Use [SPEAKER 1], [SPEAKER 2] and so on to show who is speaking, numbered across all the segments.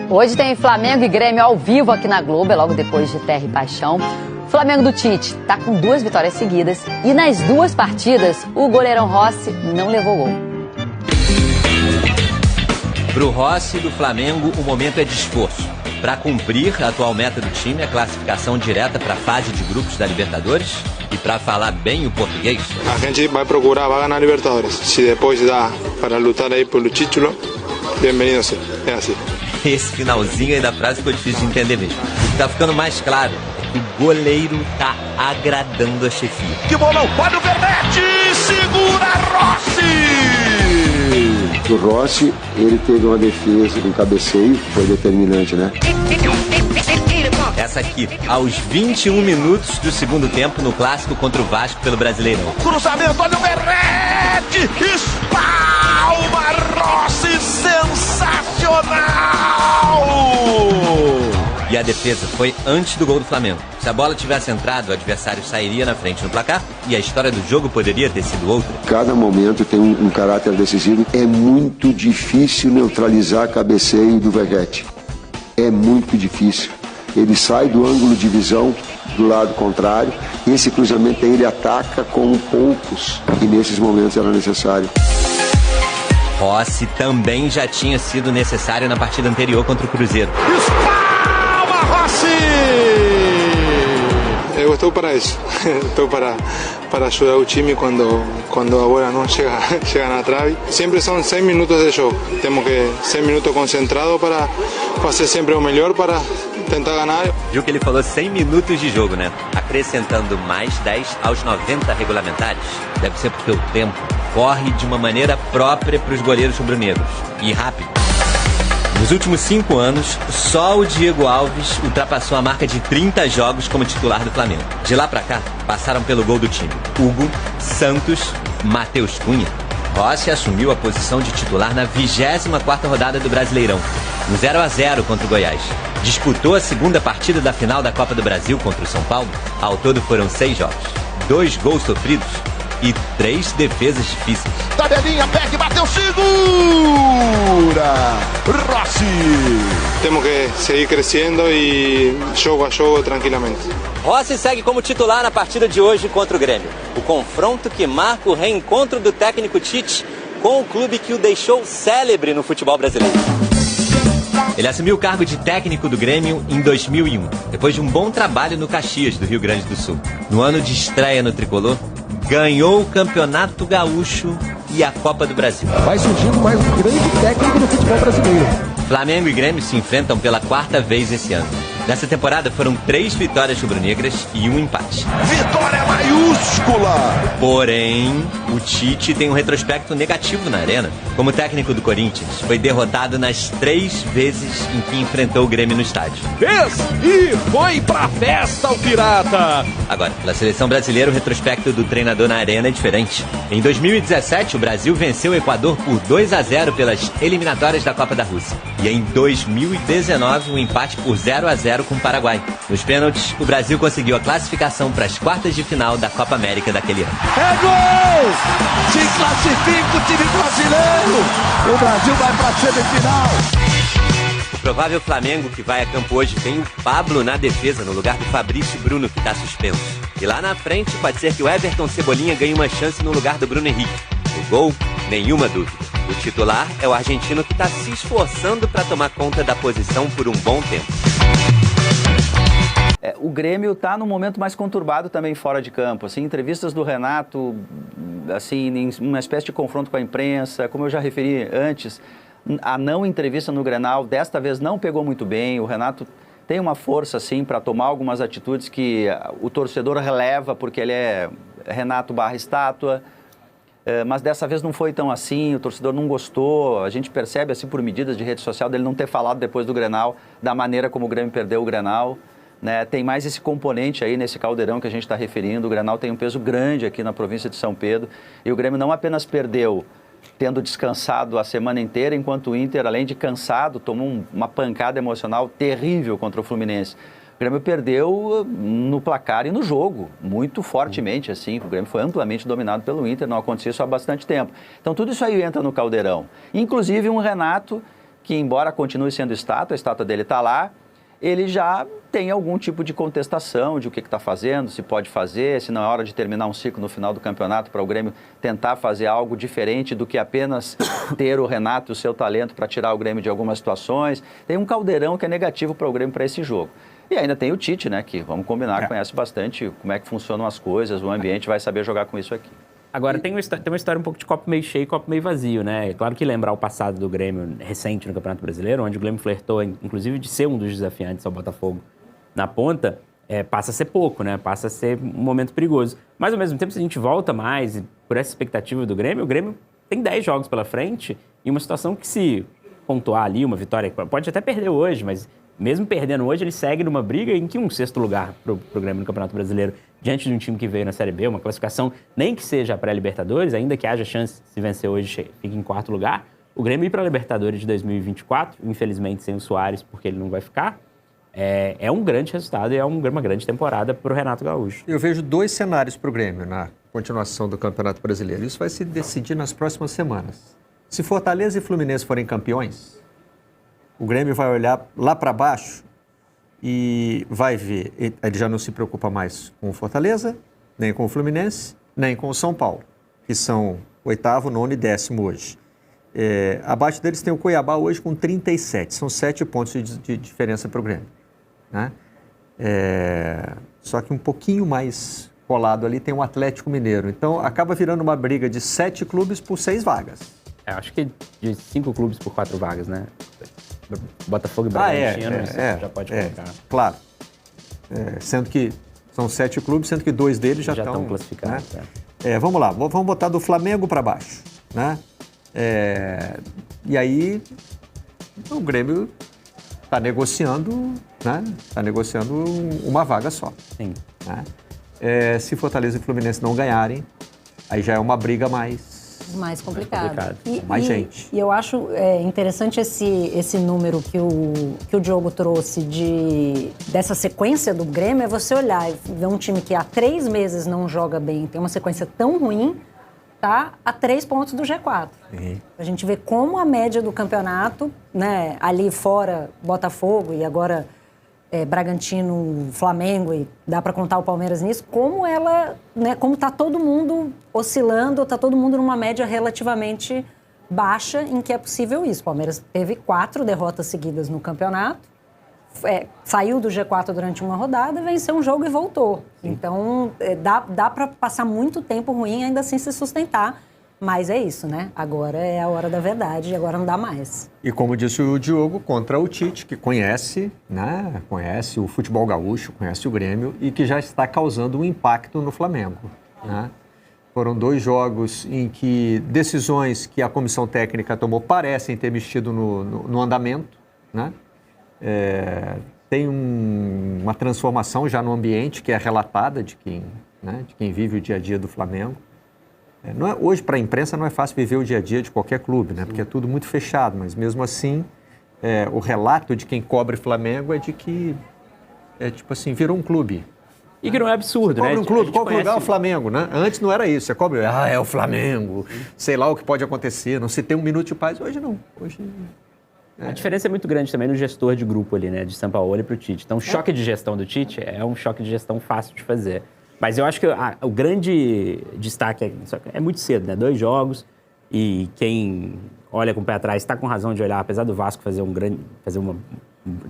[SPEAKER 1] Hoje tem Flamengo e Grêmio ao vivo aqui na Globo, logo depois de Terra e Paixão. O Flamengo do Tite está com 2 vitórias seguidas e nas 2 partidas o goleirão Rossi não levou gol.
[SPEAKER 2] Para o Rossi do Flamengo, o momento é de esforço. Para cumprir a atual meta do time, a classificação direta para a fase de grupos da Libertadores. E para falar bem o português...
[SPEAKER 3] A gente vai procurar, vai ganhar a Libertadores. Se depois dá para lutar aí pelo título, bem-vindo a ser. É assim.
[SPEAKER 2] Esse finalzinho aí da frase ficou difícil de entender mesmo. O que tá ficando mais claro é que o goleiro tá agradando a chefia.
[SPEAKER 4] Que bolão! Olha o Vermete! Segura Rossi!
[SPEAKER 5] O Rossi, ele teve uma defesa, um cabeceio, que foi determinante, né?
[SPEAKER 2] Essa aqui, aos 21 minutos do segundo tempo, no clássico contra o Vasco pelo Brasileirão.
[SPEAKER 4] Cruzamento, olha o Vermete! Espalma Rossi! Sensacional!
[SPEAKER 2] E a defesa foi antes do gol do Flamengo. Se a bola tivesse entrado, o adversário sairia na frente no placar e a história do jogo poderia ter sido outra.
[SPEAKER 5] Cada momento tem um caráter decisivo. É muito difícil neutralizar cabeceio do Verratti. É muito difícil. Ele sai do ângulo de visão do lado contrário. Esse cruzamento aí ele ataca como poucos. E nesses momentos era necessário.
[SPEAKER 2] Rossi também já tinha sido necessário na partida anterior contra o Cruzeiro.
[SPEAKER 3] Eu estou para isso. Estou para ajudar o time quando a bola não chega na trave. Sempre são 100 minutos de jogo. Temos que 100 minutos concentrados para fazer sempre o melhor para tentar ganhar.
[SPEAKER 2] Viu que ele falou 100 minutos de jogo, né? Acrescentando mais 10 aos 90 regulamentares. Deve ser porque o tempo corre de uma maneira própria para os goleiros rubro-negros. E rápido. Nos últimos 5 anos, só o Diego Alves ultrapassou a marca de 30 jogos como titular do Flamengo. De lá pra cá, passaram pelo gol do time Hugo, Santos, Matheus Cunha. Rossi assumiu a posição de titular na 24ª rodada do Brasileirão, no 0-0 contra o Goiás. Disputou a segunda partida da final da Copa do Brasil contra o São Paulo. Ao todo foram 6 jogos, 2 gols sofridos e 3 defesas difíceis.
[SPEAKER 4] Tabelinha, pega e bateu, segura! Rossi!
[SPEAKER 3] Temos que seguir crescendo e jogo a jogo tranquilamente.
[SPEAKER 2] Rossi segue como titular na partida de hoje contra o Grêmio. O confronto que marca o reencontro do técnico Tite com o clube que o deixou célebre no futebol brasileiro. Ele assumiu o cargo de técnico do Grêmio em 2001, depois de um bom trabalho no Caxias, do Rio Grande do Sul. No ano de estreia no Tricolor, ganhou o Campeonato Gaúcho e a Copa do Brasil.
[SPEAKER 6] Vai surgindo mais um grande técnico do futebol brasileiro.
[SPEAKER 2] Flamengo e Grêmio se enfrentam pela 4ª vez esse ano. Nessa temporada foram 3 vitórias rubro-negras e 1 empate.
[SPEAKER 4] Vitória maiúscula!
[SPEAKER 2] Porém, o Tite tem um retrospecto negativo na arena. Como técnico do Corinthians, foi derrotado nas 3 vezes em que enfrentou o Grêmio no estádio.
[SPEAKER 6] Fez e foi pra festa o Pirata!
[SPEAKER 2] Agora, pela seleção brasileira, o retrospecto do treinador na arena é diferente. Em 2017, o Brasil venceu o Equador por 2-0 pelas eliminatórias da Copa da Rússia. E em 2019, um empate por 0-0 com o Paraguai. Nos pênaltis, o Brasil conseguiu a classificação para as quartas de final da Copa América daquele ano.
[SPEAKER 4] É gol! Se classifica o time brasileiro! O Brasil vai para a semifinal!
[SPEAKER 2] O provável Flamengo que vai a campo hoje tem o Pablo na defesa, no lugar do Fabrício Bruno, que está suspenso. E lá na frente, pode ser que o Everton Cebolinha ganhe uma chance no lugar do Bruno Henrique. O gol, nenhuma dúvida. O titular é o argentino que está se esforçando para tomar conta da posição por um bom tempo.
[SPEAKER 7] O Grêmio está num momento mais conturbado também fora de campo. Assim, entrevistas do Renato, assim, em uma espécie de confronto com a imprensa, como eu já referi antes, a não entrevista no Grenal, desta vez não pegou muito bem. O Renato tem uma força, assim, para tomar algumas atitudes que o torcedor releva, porque ele é Renato / estátua. Mas dessa vez não foi tão assim, o torcedor não gostou, a gente percebe assim por medidas de rede social dele não ter falado depois do Grenal, da maneira como o Grêmio perdeu o Grenal, né? Tem mais esse componente aí nesse caldeirão que a gente está referindo, o Grenal tem um peso grande aqui na província de São Pedro, e o Grêmio não apenas perdeu tendo descansado a semana inteira, enquanto o Inter, além de cansado, tomou uma pancada emocional terrível contra o Fluminense. O Grêmio perdeu no placar e no jogo, muito fortemente, assim. O Grêmio foi amplamente dominado pelo Inter, não acontecia isso há bastante tempo. Então, tudo isso aí entra no caldeirão. Inclusive, um Renato que, embora continue sendo estátua, a estátua dele está lá, ele já tem algum tipo de contestação de o que está fazendo, se pode fazer, se não é hora de terminar um ciclo no final do campeonato para o Grêmio tentar fazer algo diferente do que apenas ter o Renato e o seu talento para tirar o Grêmio de algumas situações. Tem um caldeirão que é negativo para o Grêmio para esse jogo. E ainda tem o Tite, né, que, vamos combinar, conhece bastante como é que funcionam as coisas, o ambiente, vai saber jogar com isso aqui.
[SPEAKER 8] Agora, tem uma história um pouco de copo meio cheio e copo meio vazio, né? É claro que lembrar o passado do Grêmio recente no Campeonato Brasileiro, onde o Grêmio flertou, inclusive, de ser um dos desafiantes ao Botafogo na ponta, passa a ser pouco, né? Passa a ser um momento perigoso. Mas, ao mesmo tempo, se a gente volta mais por essa expectativa do Grêmio, o Grêmio tem 10 jogos pela frente e uma situação que, se pontuar ali uma vitória, pode até perder hoje, mas mesmo perdendo hoje, ele segue numa briga em que um sexto lugar pro Grêmio no Campeonato Brasileiro, diante de um time que veio na Série B, uma classificação, nem que seja pré-Libertadores, ainda que haja chance, se vencer hoje, fique em quarto lugar. O Grêmio ir para a Libertadores de 2024, infelizmente sem o Soares, porque ele não vai ficar, é um grande resultado e é uma grande temporada para o Renato Gaúcho.
[SPEAKER 9] Eu vejo 2 cenários para o Grêmio na continuação do Campeonato Brasileiro. Isso vai se decidir nas próximas semanas. Se Fortaleza e Fluminense forem campeões, o Grêmio vai olhar lá para baixo e vai ver, ele já não se preocupa mais com o Fortaleza, nem com o Fluminense, nem com o São Paulo, que são 8º, 9º e 10º hoje. Abaixo deles tem o Cuiabá hoje com 37, são 7 pontos de diferença para o Grêmio, né? Só que um pouquinho mais colado ali tem o Atlético Mineiro, então acaba virando uma briga de 7 clubes por 6 vagas.
[SPEAKER 8] Acho que de 5 clubes por 4 vagas, né? Botafogo e Bragantino, já pode colocar.
[SPEAKER 9] Claro. Sendo que são 7 clubes, sendo que 2 deles já estão
[SPEAKER 8] classificados.
[SPEAKER 9] Né? Vamos lá, vamos botar do Flamengo para baixo, né? E aí o Grêmio está negociando, né? Está negociando uma vaga só.
[SPEAKER 8] Sim.
[SPEAKER 9] Né? Se Fortaleza e Fluminense não ganharem, aí já é uma briga mais
[SPEAKER 10] complicado.
[SPEAKER 9] Mais gente.
[SPEAKER 10] E eu acho interessante esse número que o Diogo trouxe dessa sequência do Grêmio, é você olhar e ver um time que há 3 meses não joga bem, tem uma sequência tão ruim, tá a 3 pontos do G4.
[SPEAKER 9] Uhum.
[SPEAKER 10] A gente vê como a média do campeonato, né, ali fora Botafogo e agora Bragantino, Flamengo, e dá para contar o Palmeiras nisso, como ela, né, como está todo mundo oscilando, está todo mundo numa média relativamente baixa em que é possível isso. O Palmeiras teve 4 derrotas seguidas no campeonato, saiu do G4 durante uma rodada, venceu um jogo e voltou. Então, dá para passar muito tempo ruim e ainda assim se sustentar. Mas é isso, né? Agora é a hora da verdade e agora não dá mais.
[SPEAKER 9] E como disse o Diogo, contra o Tite, que conhece, né? Conhece o futebol gaúcho, conhece o Grêmio e que já está causando um impacto no Flamengo, né? Foram 2 jogos em que decisões que a comissão técnica tomou parecem ter mexido no andamento, né? Tem uma transformação já no ambiente que é relatada de quem vive o dia a dia do Flamengo. Hoje, para a imprensa, não é fácil viver o dia a dia de qualquer clube, né? Porque é tudo muito fechado, mas mesmo assim, o relato de quem cobre Flamengo é de que, tipo assim, virou um clube.
[SPEAKER 8] E que não é absurdo, né?
[SPEAKER 9] Cobre um clube, qual lugar é o Flamengo, né? Antes não era isso, você cobre, é o Flamengo, sei lá o que pode acontecer, não se tem um minuto de paz, hoje não.
[SPEAKER 8] A diferença é muito grande também no gestor de grupo ali, né? De Sampaoli para o Tite. Então, o choque de gestão do Tite é um choque de gestão fácil de fazer. Mas eu acho que o grande destaque é muito cedo, né? 2 jogos e quem olha com o pé atrás está com razão de olhar, apesar do Vasco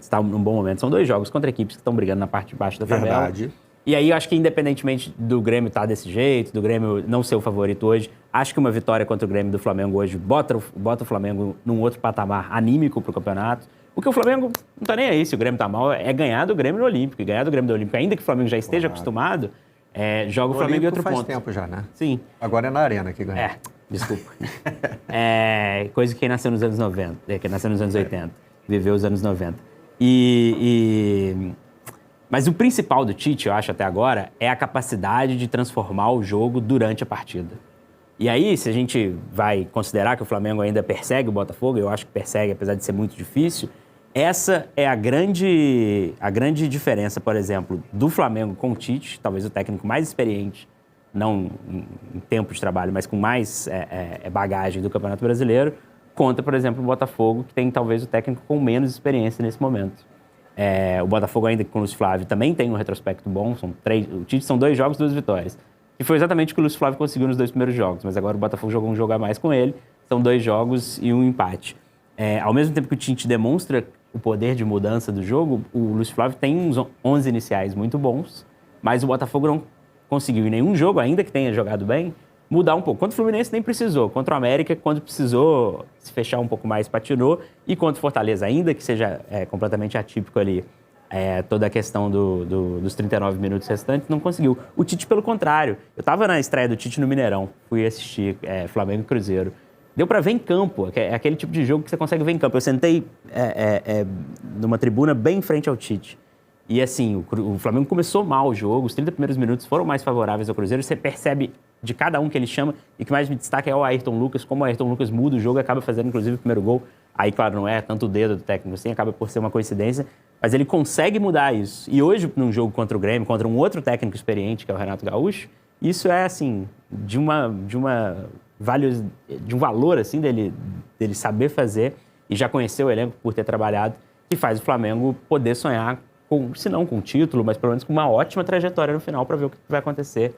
[SPEAKER 8] estar num bom momento. São 2 jogos contra equipes que estão brigando na parte de baixo da tabela.
[SPEAKER 9] Verdade.
[SPEAKER 8] E aí eu acho que independentemente do Grêmio estar desse jeito, do Grêmio não ser o favorito hoje, acho que uma vitória contra o Grêmio do Flamengo hoje bota o Flamengo num outro patamar anímico para o campeonato. Porque o Flamengo não está nem aí se o Grêmio está mal, é ganhar do Grêmio no Olímpico. E ganhar do Grêmio do Olímpico, ainda que o Flamengo já esteja acostumado, joga o Flamengo em outro ponto.
[SPEAKER 9] Faz tempo já, né?
[SPEAKER 8] Sim.
[SPEAKER 9] Agora é na Arena que ganha.
[SPEAKER 8] Desculpa. Coisa que quem nasceu nos anos 90, quem nasceu nos anos 80, viveu os anos 90. Mas o principal do Tite, eu acho até agora, é a capacidade de transformar o jogo durante a partida. E aí, se a gente vai considerar que o Flamengo ainda persegue o Botafogo, eu acho que persegue, apesar de ser muito difícil, essa é a grande diferença, por exemplo, do Flamengo com o Tite, talvez o técnico mais experiente, não em tempo de trabalho, mas com mais bagagem do Campeonato Brasileiro, contra, por exemplo, o Botafogo, que tem talvez o técnico com menos experiência nesse momento. O Botafogo, ainda com o Luiz Flávio, também tem um retrospecto bom. O Tite são 2 jogos, 2 vitórias. E foi exatamente o que o Luiz Flávio conseguiu nos 2 primeiros jogos. Mas agora o Botafogo jogou um jogo a mais com ele. São 2 jogos e um empate. Ao mesmo tempo que o Tite demonstra o poder de mudança do jogo, o Luiz Flávio tem uns 11 iniciais muito bons, mas o Botafogo não conseguiu em nenhum jogo, ainda que tenha jogado bem, mudar um pouco. Contra o Fluminense nem precisou. Contra o América, quando precisou se fechar um pouco mais, patinou. E contra o Fortaleza, ainda que seja completamente atípico ali, toda a questão dos 39 minutos restantes, não conseguiu. O Tite, pelo contrário. Eu estava na estreia do Tite no Mineirão, fui assistir Flamengo e Cruzeiro. Deu para ver em campo, é aquele tipo de jogo que você consegue ver em campo. Eu sentei numa tribuna bem em frente ao Tite. E assim, o Flamengo começou mal o jogo, os 30 primeiros minutos foram mais favoráveis ao Cruzeiro, você percebe de cada um que ele chama, e o que mais me destaca é o Ayrton Lucas, como o Ayrton Lucas muda o jogo e acaba fazendo, inclusive, o primeiro gol. Aí, claro, não é tanto o dedo do técnico assim, acaba por ser uma coincidência, mas ele consegue mudar isso. E hoje, num jogo contra o Grêmio, contra um outro técnico experiente, que é o Renato Gaúcho, isso é, assim, de um valor, assim, dele saber fazer e já conhecer o elenco por ter trabalhado, que faz o Flamengo poder sonhar, se não com título, mas pelo menos com uma ótima trajetória no final para ver o que vai acontecer